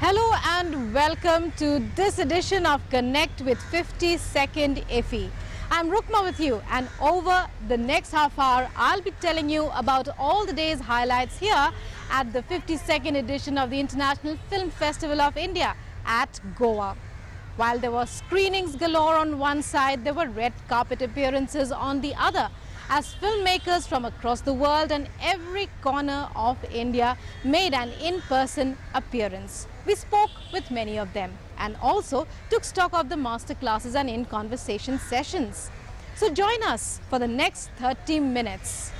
Hello and welcome to this edition of Connect with 50-Second IFFI. I'm Rukma with you, and over the next half hour I'll be telling you about all the day's highlights here at the 52nd edition of the International Film Festival of India at Goa. While there were screenings galore on one side, there were red carpet appearances on the other, as filmmakers from across the world and every corner of India made an in-person appearance. We spoke with many of them and also took stock of the masterclasses and in-conversation sessions. So join us for the next 30 minutes.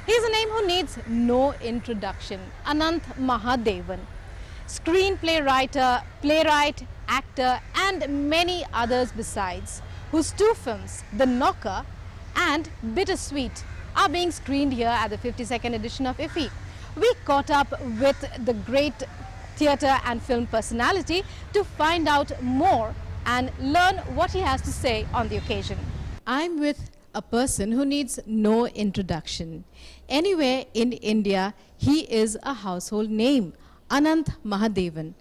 He's a name who needs no introduction, Anand Mahadevan. Screenplay writer, playwright, actor and many others besides, whose two films, The Knocker and BitterSweet, are being screened here at the 52nd edition of IFFI. We caught up with the great theatre and film personality to find out more and learn what he has to say on the occasion. I'm with a person who needs no introduction. Anywhere in India, he is a household name. Anand Mahadevan,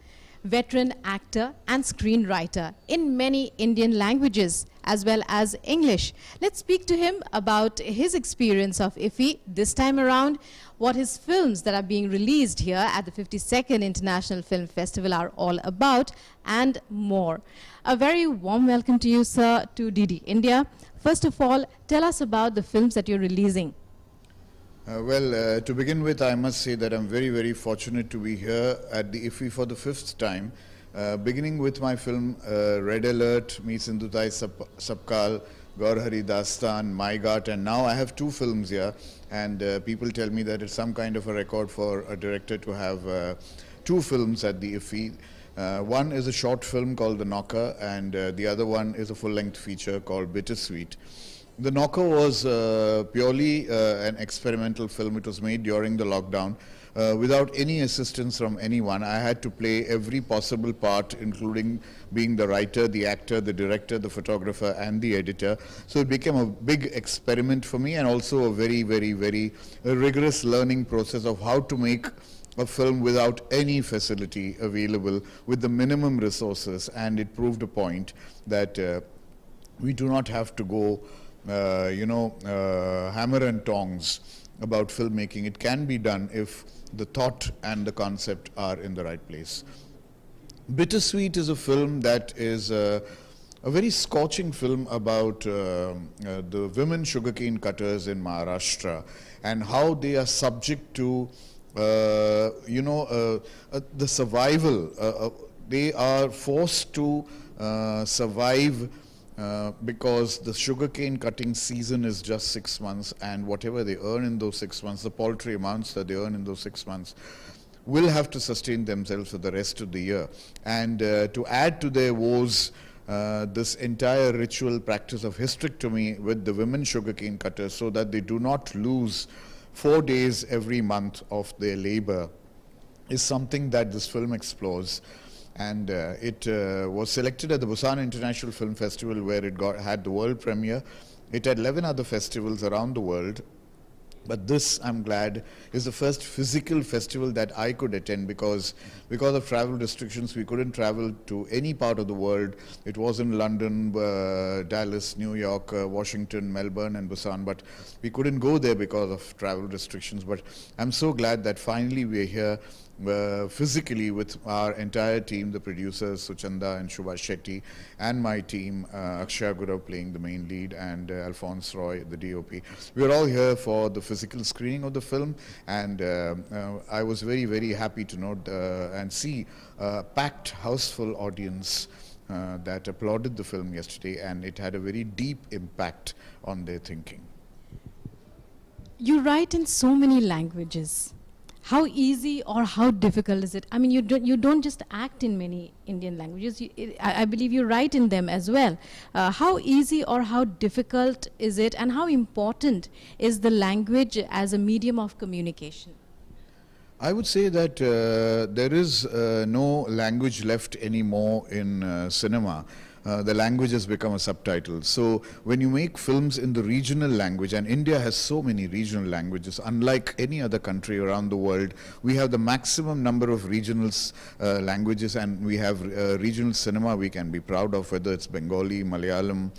veteran actor and screenwriter in many Indian languages as well as English. Let's speak to him about his experience of IFFI this time around, what his films that are being released here at the 52nd International Film Festival are all about, and more. A very warm welcome to you, sir, to DD India. First of all, tell us about the films that you're releasing. To begin with, I must say that I'm very, very fortunate to be here at the IFFI for the fifth time, beginning with my film Red Alert, Me Sindhutai Sapkal, Gaur Hari Dastan, My Ghat, and now I have two films here, and people tell me that it's some kind of a record for a director to have two films at the IFFI. One is a short film called The Knocker, and the other one is a full-length feature called BitterSweet. The Knocker was purely an experimental film. It was made during the lockdown without any assistance from anyone. I had to play every possible part, including being the writer, the actor, the director, the photographer and the editor. So it became a big experiment for me, and also a very, very, very rigorous learning process of how to make a film without any facility available, with the minimum resources. And it proved a point that we do not have to go hammer and tongs about filmmaking. It can be done if the thought and the concept are in the right place. BitterSweet is a film that is a very scorching film about the women sugarcane cutters in Maharashtra and how they are subject to the survival. They are forced to survive because the sugarcane cutting season is just 6 months, and whatever they earn in those 6 months, the paltry amounts that they earn in those 6 months, will have to sustain themselves for the rest of the year. And to add to their woes, this entire ritual practice of hysterectomy with the women sugarcane cutters, so that they do not lose 4 days every month of their labor, is something that this film explores. And it was selected at the Busan International Film Festival, where it had the world premiere. It had 11 other festivals around the world, but this, I'm glad, is the first physical festival that I could attend, because of travel restrictions we couldn't travel to any part of the world. It was in London, Dallas, New York, Washington, Melbourne and Busan, but we couldn't go there because of travel restrictions. But I'm so glad that finally we're here physically with our entire team, the producers Suchanda and Shubha Shetty, and my team, Akshay Gurav playing the main lead, and Alphonse Roy, the DOP. We're all here for the physical screening of the film, and I was very, very happy to note and see a packed, houseful audience that applauded the film yesterday, and it had a very deep impact on their thinking. You write in so many languages. How easy or how difficult is it? I mean, you don't just act in many Indian languages. I believe you write in them as well. How easy or how difficult is it, and how important is the language as a medium of communication? I would say that there is no language left anymore in cinema. the language has become a subtitle. So when you make films in the regional language, and India has so many regional languages, unlike any other country around the world, we have the maximum number of regional languages, and we have regional cinema we can be proud of, whether it's Bengali, Malayalam,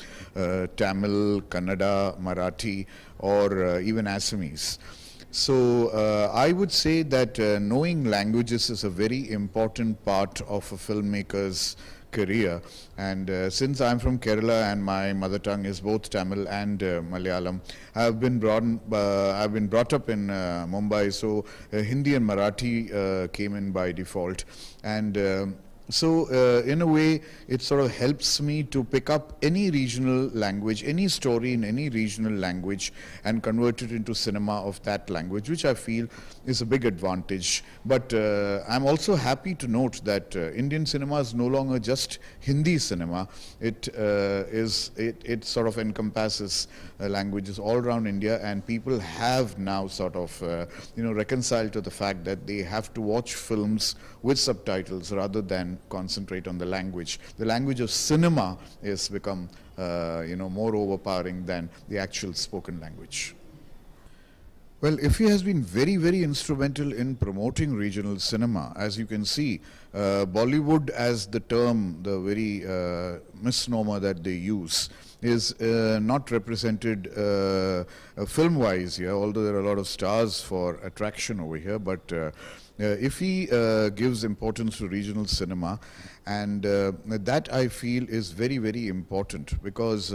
Tamil, Kannada, Marathi, or even Assamese. So I would say that knowing languages is a very important part of a filmmaker's career. And since I'm from Kerala and my mother tongue is both Tamil and Malayalam, I've been brought up in Mumbai, so Hindi and Marathi came in by default. And so in a way, it sort of helps me to pick up any regional language, any story in any regional language, and convert it into cinema of that language, which I feel is a big advantage. But I'm also happy to note that Indian cinema is no longer just Hindi cinema. It sort of encompasses languages all around India, and people have now sort of reconciled to the fact that they have to watch films with subtitles rather than concentrate on the language. The language of cinema has become more overpowering than the actual spoken language. Well, IFFI has been very, very instrumental in promoting regional cinema. As you can see, Bollywood as the term, the very misnomer that they use, is not represented film-wise here, although there are a lot of stars for attraction over here, but IFFI gives importance to regional cinema, and that I feel is very, very important, because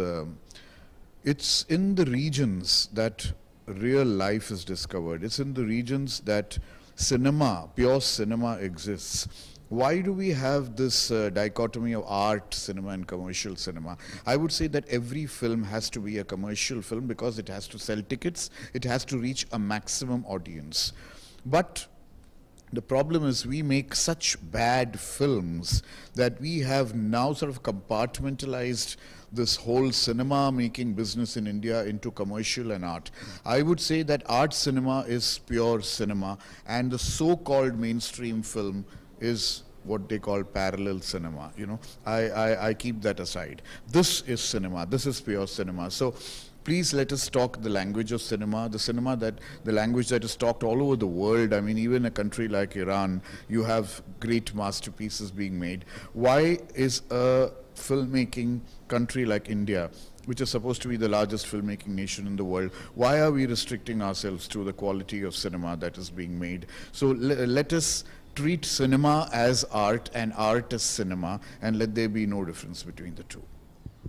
it's in the regions that real life is discovered. It's in the regions that cinema, pure cinema, exists. Why do we have this dichotomy of art cinema and commercial cinema? I would say that every film has to be a commercial film because it has to sell tickets, it has to reach a maximum audience. But the problem is we make such bad films that we have now sort of compartmentalized this whole cinema making business in India into commercial and art. I would say that art cinema is pure cinema, and the so-called mainstream film is what they call parallel cinema. I keep that aside. This is cinema. This is pure cinema. So please let us talk the language of cinema, the language that is talked all over the world. I mean, even a country like Iran, you have great masterpieces being made. Why is a filmmaking country like India, which is supposed to be the largest filmmaking nation in the world, why are we restricting ourselves to the quality of cinema that is being made? So let us treat cinema as art and art as cinema, and let there be no difference between the two.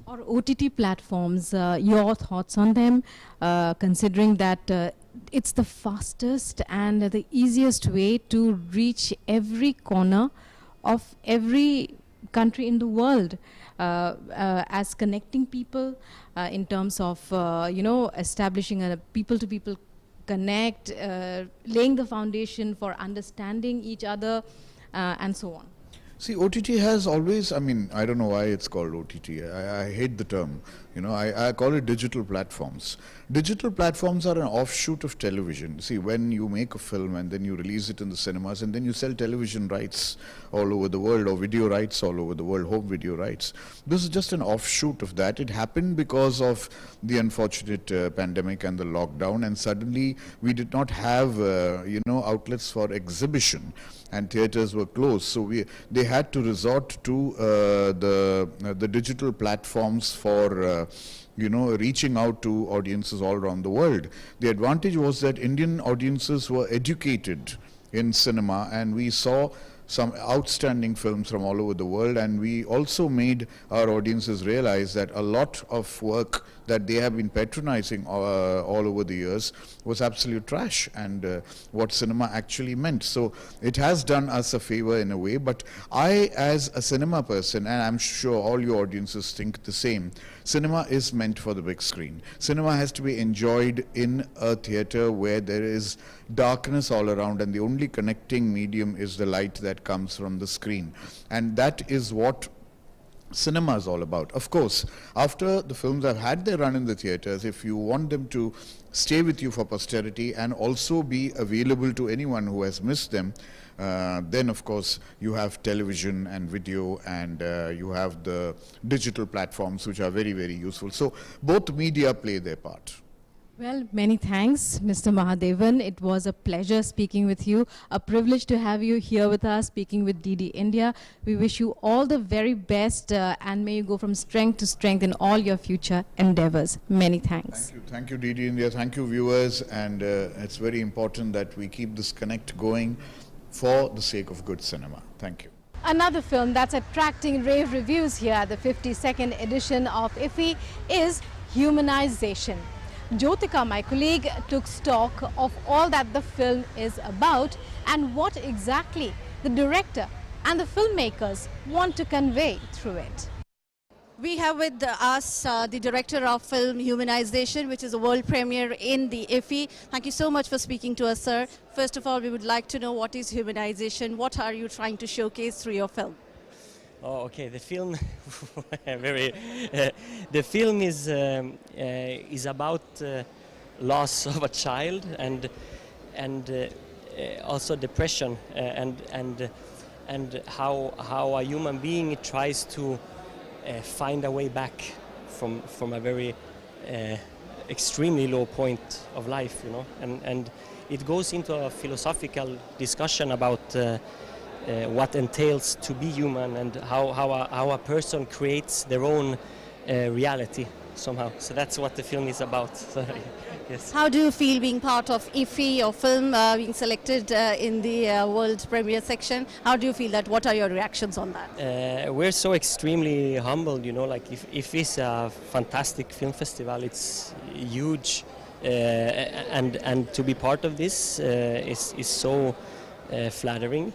Or OTT platforms, your thoughts on them, considering that it's the fastest and the easiest way to reach every corner of every country in the world, as connecting people in terms of establishing a people-to-people connect, laying the foundation for understanding each other, and so on. See, OTT has always, I mean, I don't know why it's called OTT. I hate the term. I call it digital platforms. Digital platforms are an offshoot of television. See, when you make a film and then you release it in the cinemas and then you sell television rights all over the world, or video rights all over the world, home video rights, this is just an offshoot of that. It happened because of the unfortunate pandemic and the lockdown, and suddenly we did not have, outlets for exhibition, and theaters were closed. So they had to resort to the digital platforms for reaching out to audiences all around the world. The advantage was that Indian audiences were educated in cinema, and we saw some outstanding films from all over the world, and we also made our audiences realize that a lot of work that they have been patronizing all over the years was absolute trash, and what cinema actually meant. So it has done us a favor in a way, but I, as a cinema person, and I'm sure all your audiences think the same, cinema is meant for the big screen. Cinema has to be enjoyed in a theater where there is darkness all around, and the only connecting medium is the light that comes from the screen. And that is what cinema is all about. Of course, after the films have had their run in the theatres, if you want them to stay with you for posterity and also be available to anyone who has missed them, then of course you have television and video, and you have the digital platforms, which are very, very useful. So both media play their part. Well, many thanks, Mr. Mahadevan. It was a pleasure speaking with you, a privilege to have you here with us, speaking with DD India. We wish you all the very best, and may you go from strength to strength in all your future endeavors. Many thanks. Thank you, DD India. Thank you, viewers. And it's very important that we keep this connect going for the sake of good cinema. Thank you. Another film that's attracting rave reviews here at the 52nd edition of IFFI is Humanization. Jyotika, my colleague, took stock of all that the film is about and what exactly the director and the filmmakers want to convey through it. We have with us the director of film Humanization, which is a world premiere in the IFFI. Thank you so much for speaking to us, sir. First of all, we would like to know, what is Humanization? What are you trying to showcase through your film? Oh, okay. The film, the film is about loss of a child and also depression and how a human being tries to find a way back from a very extremely low point of life, you know, and it goes into a philosophical discussion about what entails to be human and how a person creates their own reality somehow. So that's what the film is about. So, yes. How do you feel being part of IFFI, your film being selected in the world premiere section? How do you feel that? What are your reactions on that? We're so extremely humbled, you know, like IFFI is a fantastic film festival. It's huge, and to be part of this is so flattering,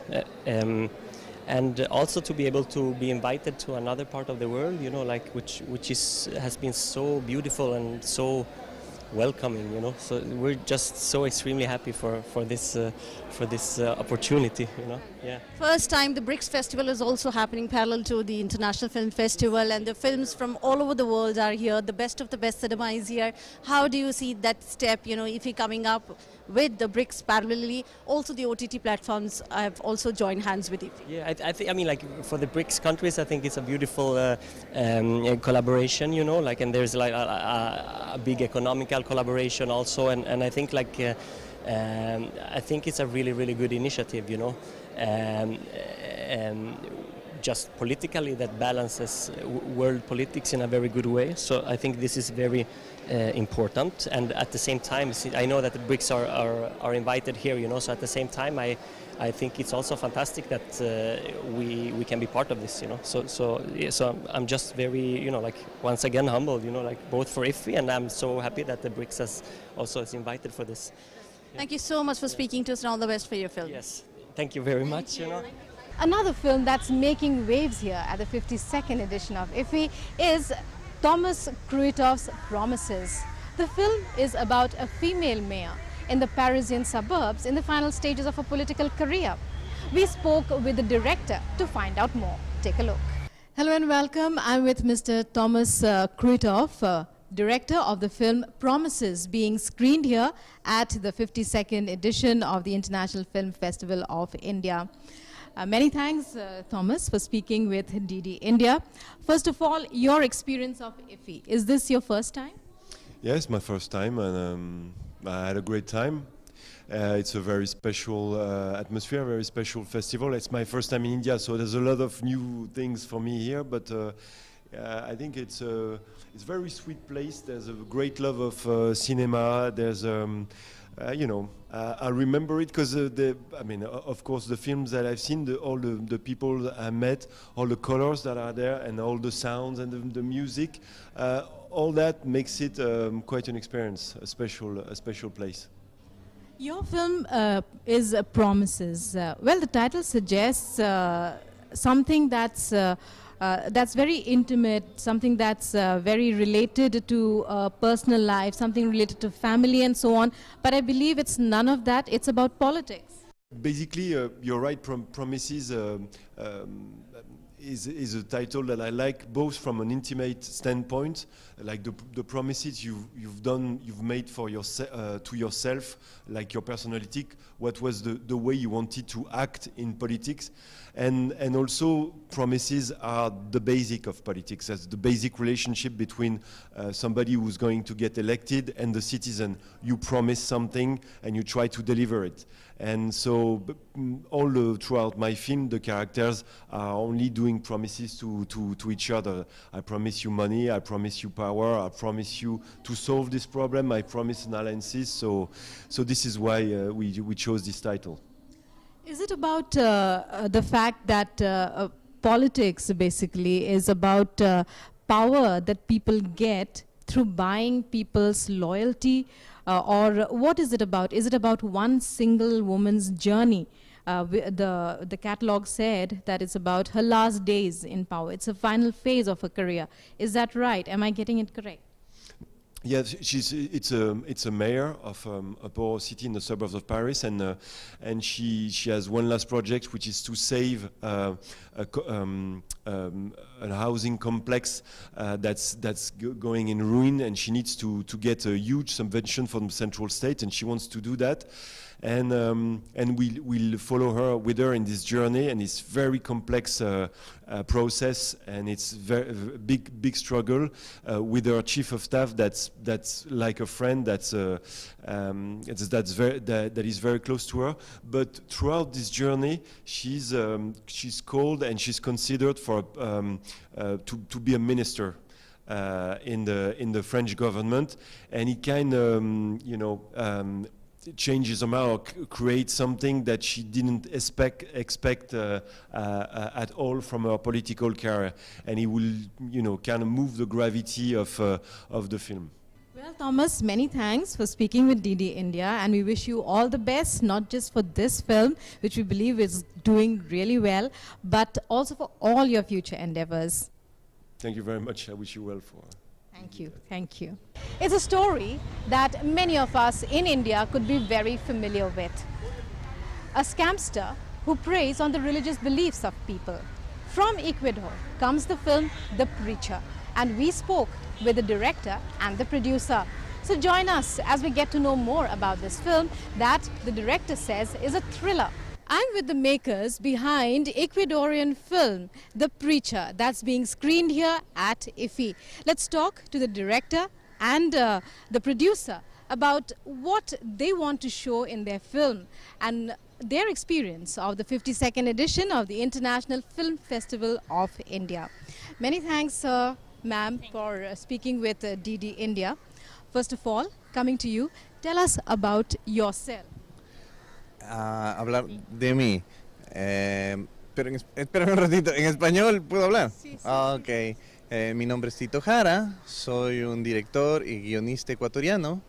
and also to be able to be invited to another part of the world, you know, like which has been so beautiful and so welcoming, you know. So we're just so extremely happy for this opportunity, you know. Yeah. First time the BRICS Festival is also happening parallel to the International Film Festival, and the films from all over the world are here. The best of the best cinema is here. How do you see that step, you know, if you're coming up with the BRICS parallelly? Also the OTT platforms have also joined hands with it. Yeah, I mean, like for the BRICS countries, I think it's a beautiful collaboration, you know, like, and there's like a big economical collaboration also, and I think like I think it's a really good initiative, you know, just politically that balances world politics in a very good way. So I think this is very important, and at the same time, I know that the BRICS are invited here, you know. So at the same time, I think it's also fantastic that we can be part of this, you know. So I'm just very, you know, like once again humbled, you know, like both for IFFI, and I'm so happy that the BRICS is invited for this. Yeah. Thank you so much for speaking to us, and all the best for your film. Yes, thank you very much. You know. Another film that's making waves here at the 52nd edition of IFFI is Thomas Kruitov's Promises. The film is about a female mayor in the Parisian suburbs in the final stages of her political career. We spoke with the director to find out more. Take a look. Hello and welcome. I'm with Mr. Thomas Kruitov, director of the film Promises, being screened here at the 52nd edition of the International Film Festival of India. Many thanks, Thomas, for speaking with DD India. First of all, your experience of IFFI. Is this your first time? Yes, my first time, and I had a great time. It's a very special atmosphere, very special festival. It's my first time in India, so there's a lot of new things for me here, but I think it's a very sweet place. There's a great love of cinema. There's you know, I remember it because of course, the films that I've seen, all the people that I met, all the colors that are there, and all the sounds and the music, all that makes it quite an experience, a special place. Your film is Promises. Well, the title suggests something that's very intimate, something that's very related to personal life, something related to family and so on. But I believe it's none of that. It's about politics. Basically, you're right. Promises is a title that I like both from an intimate standpoint, like the promises you've made for to yourself, like your personality, what was the way you wanted to act in politics, and also promises are the basic of politics. That's the basic relationship between somebody who's going to get elected and the citizen. You promise something and you try to deliver it. And so throughout my film, the characters are only doing promises to each other. I promise you money, I promise you power, I promise you to solve this problem, I promise analysis. So this is why we chose this title. Is it about the fact that politics basically is about power that people get through buying people's loyalty? Or what is it about? Is it about one single woman's journey? The catalog said that it's about her last days in power. It's a final phase of her career. Is that right? Am I getting it correct? Yes, it's a mayor of a poor city in the suburbs of Paris, and she has one last project, which is to save a housing complex that's going in ruin, and she needs to get a huge subvention from the central state, and she wants to do that. And we'll follow her with her in this journey, and it's very complex process, and it's very big struggle with her chief of staff that's like a friend that is very close to her. But throughout this journey, she's called and she's considered for to be a minister in the French government, and it kind of changes her mind or creates something that she didn't expect at all from her political career, and it will kind of move the gravity of the film. Well, Thomas, many thanks for speaking with DD India, and we wish you all the best, not just for this film, which we believe is doing really well, but also for all your future endeavors. Thank you very much. I wish you well for. Thank you. Thank you. It's a story that many of us in India could be very familiar with. A scamster who preys on the religious beliefs of people. From Ecuador comes the film The Preacher, and we spoke with the director and the producer. So join us as we get to know more about this film that the director says is a thriller. I'm with the makers behind Ecuadorian film The Preacher that's being screened here at IFFI. Let's talk to the director and the producer about what they want to show in their film and their experience of the 52nd edition of the International Film Festival of India. Many thanks, ma'am, for speaking with DD India. First of all, coming to you, tell us about yourself. Hablar de mí, pero espérame un ratito, ¿en español puedo hablar? Sí, sí. Ok, mi nombre es Tito Jara, soy un director y guionista ecuatoriano.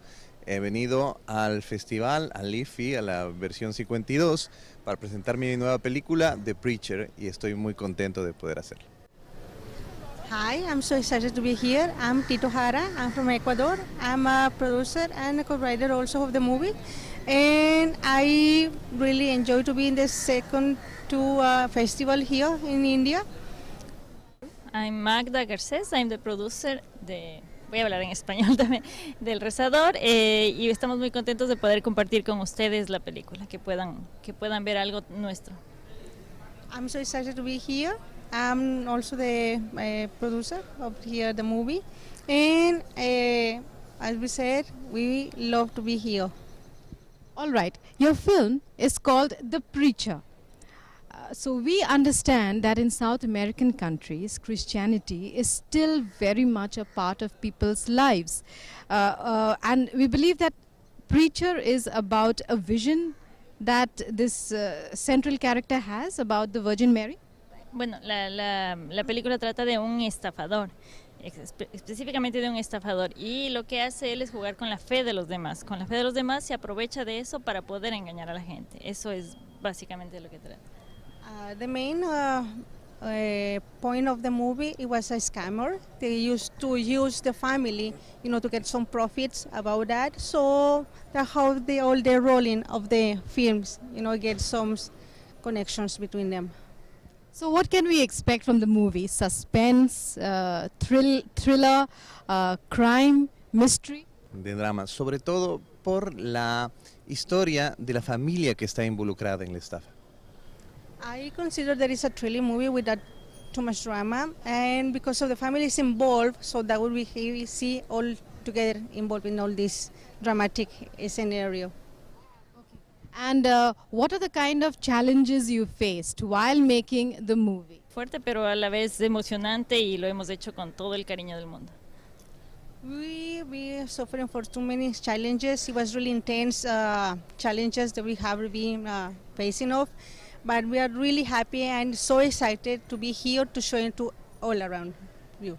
He venido al festival, al IFFI, a la versión 52, para presentar mi nueva película, The Preacher, y estoy muy contento de poder hacerlo. Hi, I'm so excited to be here. I'm Tito Jara. I'm from Ecuador. I'm a producer and a co-writer also of the movie. And I really enjoy to be in the second festival here in India. I'm Magda Garcés. I'm the producer de... Voy a hablar en español también, del Rezador, y estamos muy contentos de poder compartir con ustedes la película, que puedan ver algo nuestro. I'm so excited to be here. I'm also the producer of here the movie, and as we said, we love to be here. All right, your film is called The Preacher. So we understand that in South American countries, Christianity is still very much a part of people's lives. And we believe that Preacher is about a vision that this central character has about the Virgin Mary. Bueno, la película trata de un estafador, específicamente de un estafador, y lo que hace él es jugar con la fe de los demás. Con la fe de los demás se aprovecha de eso para poder engañar a la gente. Eso es básicamente lo que trata. The main point of the movie, it was a scammer. They used to use the family, to get some profits about that. So that's how all the rolling of the films, get some connections between them. So what can we expect from the movie? Suspense, thriller, crime, mystery? De drama, sobre todo por la historia de la familia que está involucrada en la estafa. I consider that it's a thrilling movie without too much drama, and because of the families involved, so that would be we see all together involved in all this dramatic scenario. And what are the kind of challenges you faced while making the movie? Fuerte, pero a la vez emocionante y lo hemos hecho con todo el cariño del mundo. We are suffering for too many challenges. It was really intense challenges that we have been facing off, but we are really happy and so excited to be here to show it to all around you.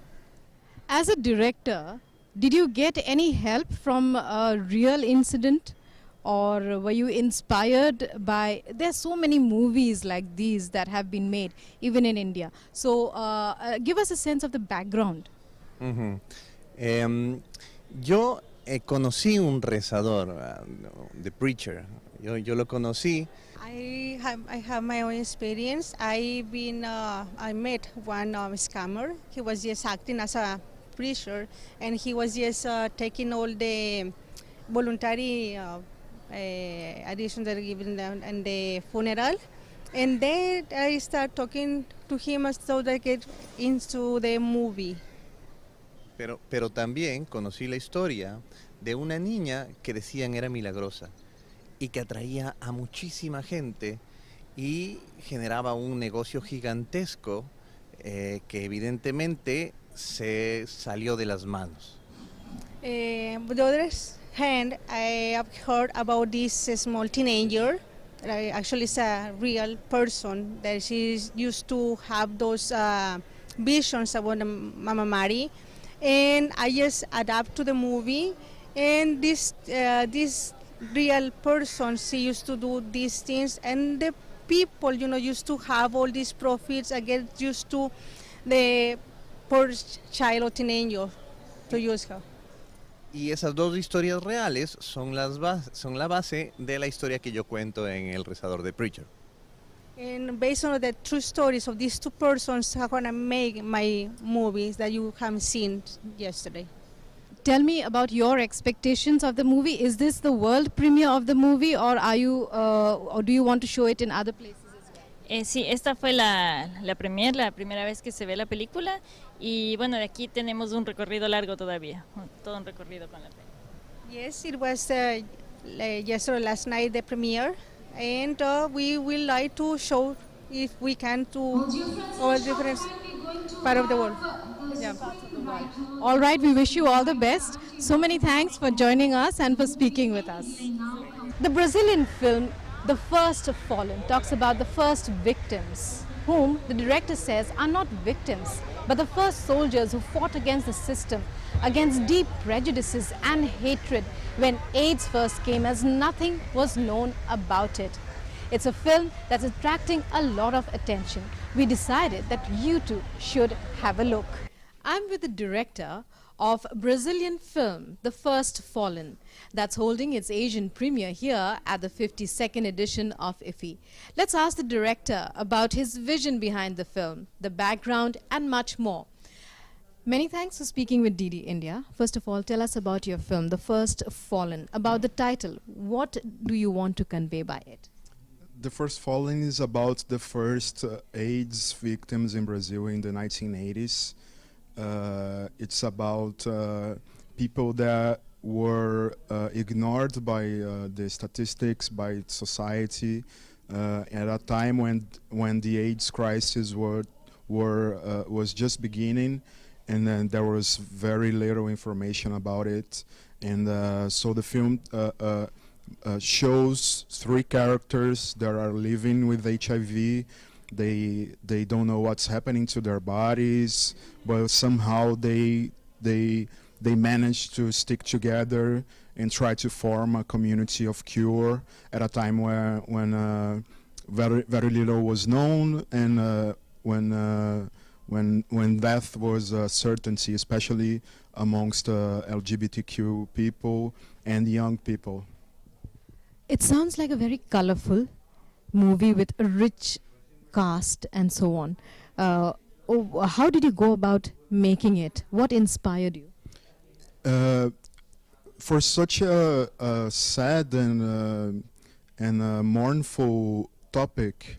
As a director, did you get any help from a real incident? Or were you inspired by, there's so many movies like these that have been made, even in India. So give us a sense of the background. Yo conocí un rezador, the preacher. Yo lo conocí. I have my own experience. I met one scammer. He was just acting as a preacher, and he was just taking all the voluntary addition that are given them and the funeral. And then I start talking to him as though they get into the movie. Pero también conocí la historia de una niña que decían era milagrosa y que atraía a muchísima gente y generaba un negocio gigantesco que evidentemente se salió de las manos. With the other hand, I have heard about this small teenager. Actually, it's a real person that she used to have those visions about Mama Mary, and I just adapt to the movie. And this real person, she used to do these things, and the people, used to have all these profits and get used to the poor child or teenager to use her. Y esas dos historias reales son la base de la historia que yo cuento en El Rezador de Preacher. And based on the true stories of these two persons, I'm gonna make my movies that you have seen yesterday. Tell me about your expectations of the movie. Is this the world premiere of the movie, or or do you want to show it in other places as well? Sí, esta fue la premiere, la primera vez que se ve la película, y bueno, de aquí tenemos un recorrido largo todavía, todo un recorrido con la película. Yes, it was yesterday, last night, the premiere, and we will like to show, if we can, to all different part of the world. Yeah. All right, we wish you all the best. So many thanks for joining us and for speaking with us. The Brazilian film, The First Fallen, talks about the first victims, whom the director says are not victims, but the first soldiers who fought against the system, against deep prejudices and hatred when AIDS first came, as nothing was known about it. It's a film that's attracting a lot of attention. We decided that you too should have a look. I'm with the director of Brazilian film, The First Fallen, that's holding its Asian premiere here at the 52nd edition of IFFI. Let's ask the director about his vision behind the film, the background and much more. Many thanks for speaking with DD India. First of all, tell us about your film, The First Fallen, about the title. What do you want to convey by it? The First Fallen is about the first AIDS victims in Brazil in the 1980s. It's about people that were ignored by the statistics, by society, at a time when the AIDS crisis was just beginning, and then there was very little information about it. And so the film shows three characters that are living with HIV. They don't know what's happening to their bodies, but somehow they manage to stick together and try to form a community of cure at a time when very little was known, and when death was a certainty, especially amongst LGBTQ people and young people. It sounds like a very colorful movie with a rich cast and so on. How did you go about making it? What inspired you? For such a sad and mournful topic,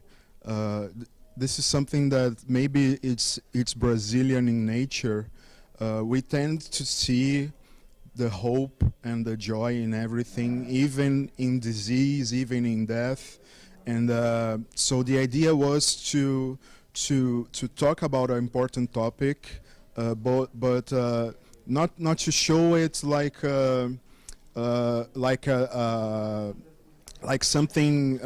this is something that maybe it's Brazilian in nature. We tend to see the hope and the joy in everything, even in disease, even in death. And so the idea was to talk about an important topic, but not to show it like something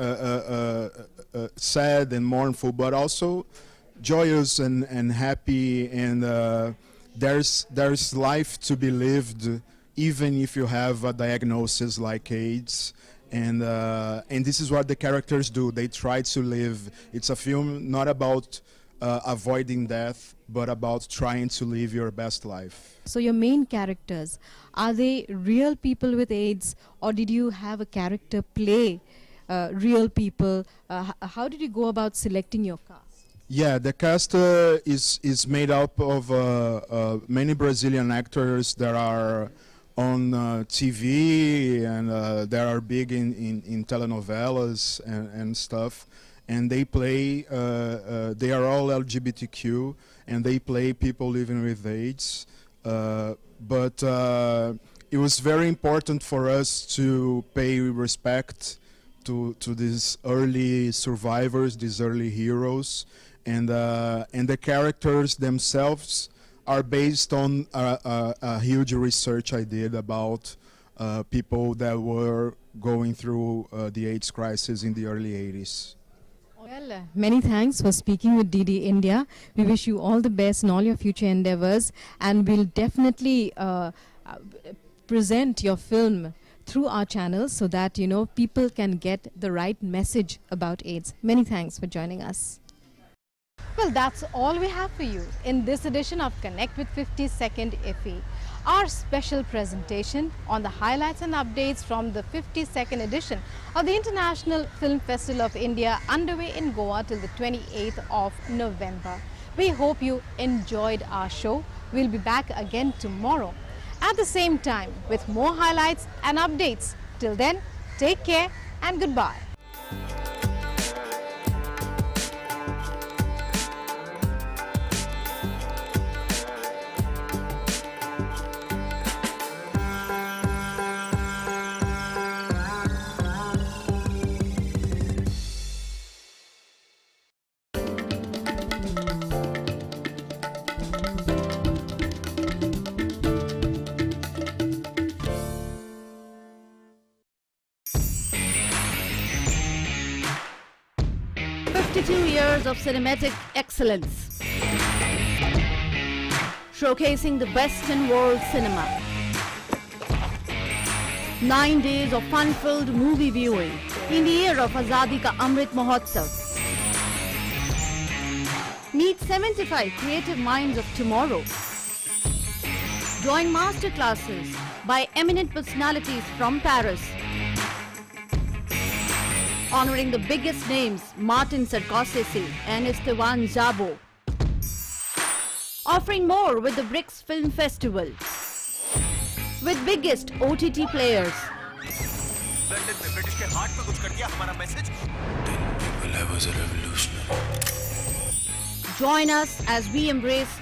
sad and mournful, but also joyous and happy, and there's life to be lived even if you have a diagnosis like AIDS. And this is what the characters do. They try to live. It's a film not about avoiding death, but about trying to live your best life. So your main characters, are they real people with AIDS, or did you have a character play real people? How did you go about selecting your cast? Yeah, the cast is made up of many Brazilian actors that are on TV and that are big in telenovelas and stuff. And they play, they are all LGBTQ, and they play people living with AIDS. But it was very important for us to pay respect to these early survivors, these early heroes, and the characters themselves are based on a huge research I did about people that were going through the AIDS crisis in the early 80s. Well, many thanks for speaking with DD India. We wish you all the best in all your future endeavors, and we'll definitely present your film through our channel so that, you know, people can get the right message about AIDS. Many thanks for joining us. Well, that's all we have for you in this edition of Connect with 52nd IFFI. Our special presentation on the highlights and updates from the 52nd edition of the International Film Festival of India, underway in Goa till the 28th of November. We hope you enjoyed our show. We'll be back again tomorrow at the same time with more highlights and updates. Till then, take care and goodbye. Years of cinematic excellence, showcasing the best in world cinema. 9 days of fun-filled movie viewing in the year of Azadi Ka Amrit Mahotsav. Meet 75 creative minds of tomorrow. Join master classes by eminent personalities from Paris, honoring the biggest names Martin Scorsese and Esteban Zabo. Offering more with the BRICS Film Festival, with biggest OTT players. Join us as we embrace